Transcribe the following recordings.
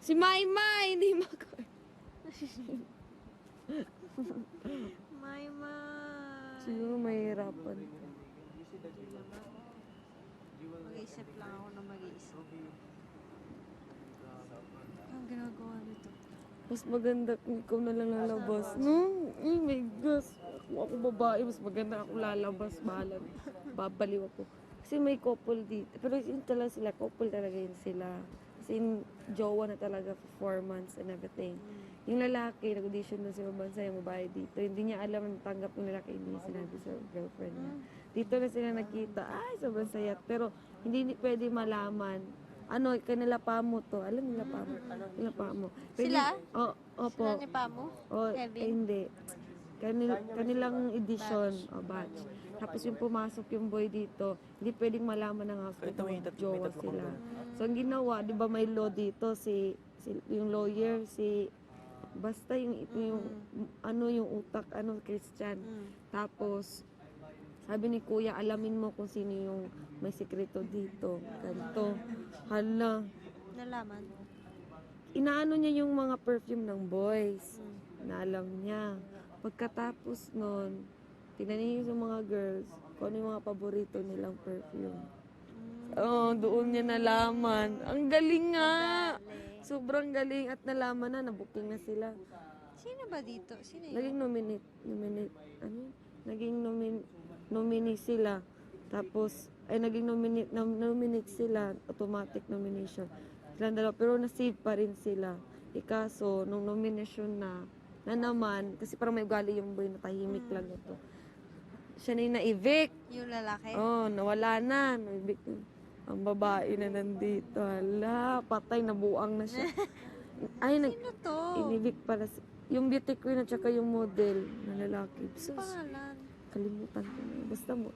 Si Maymay, hindi mako. Maymay. Siguro mahirapan. Mag-iisip lang ako na mag-iisip. Ang ginagawa nito. Mas maganda kung ikaw na lang lalabas. No? Oh my gosh. Kung ako babae, mas maganda ako lalabas. Bahala. Babaliw ako. Kasi may couple dito. Pero yun talaga sila. Couple talaga yun sila. Kasi yung jowa na talaga for 4 months and everything. Yung lalaki, nag-audition doon sa ibang bansa, yung babae dito. Hindi niya alam na tanggap yung lalaki. Hindi sinabi sa girlfriend niya. Dito na sila nakita. Ay, sobrang saya. Pero hindi pwede malaman. Ano, kanila pa mo to. Alam nila pa mo. Nila pa mo. Sila? Opo. Sila ni Pamo? Kevin? Hindi. Kanilang edition o batch. Tapos yung pumasok yung boy dito, hindi pwedeng malaman ng household na jowa sila. So ang ginawa, di ba may law dito, yung lawyer, basta yung utak, Christian. Tapos, sabi ni kuya, alamin mo kung sino yung may sekreto dito. Ganito. Hala. Nalaman? Inaano niya yung mga perfume ng boys. Naalam niya. Pagkatapos nun, tinanong niya sa mga girls kung ano yung mga paborito nilang perfume. Oh, doon niya nalaman. Ang galing nga! Sobrang galing at nalaman na, nabuking na sila. Sino ba dito? Sino yun? Naging nominee sila. Tapos, naging nominate sila, automatic nomination. Silang dalawa, pero nasave pa rin sila. Kaso, nung nomination na naman, kasi parang may ugali yung boy na tahimik lang ito. Siya na yung na-evict. Yung lalaki? Oh, nawala na. Na-evict. Ang babae na nandito. Hala, patay, nabuang na siya. Ay, Sino to? in-evict pala. Yung beauty queen at saka yung model na lalaki. Sus, Pangalan? kalimutan ko na. Basta mo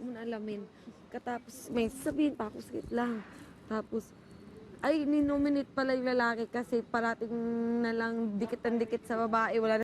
na alamin. Katapos, may sabihin pa ako, sakit lang. Tapos, ay, ninominate pala yung lalaki kasi parating na lang dikit sa babae. Wala na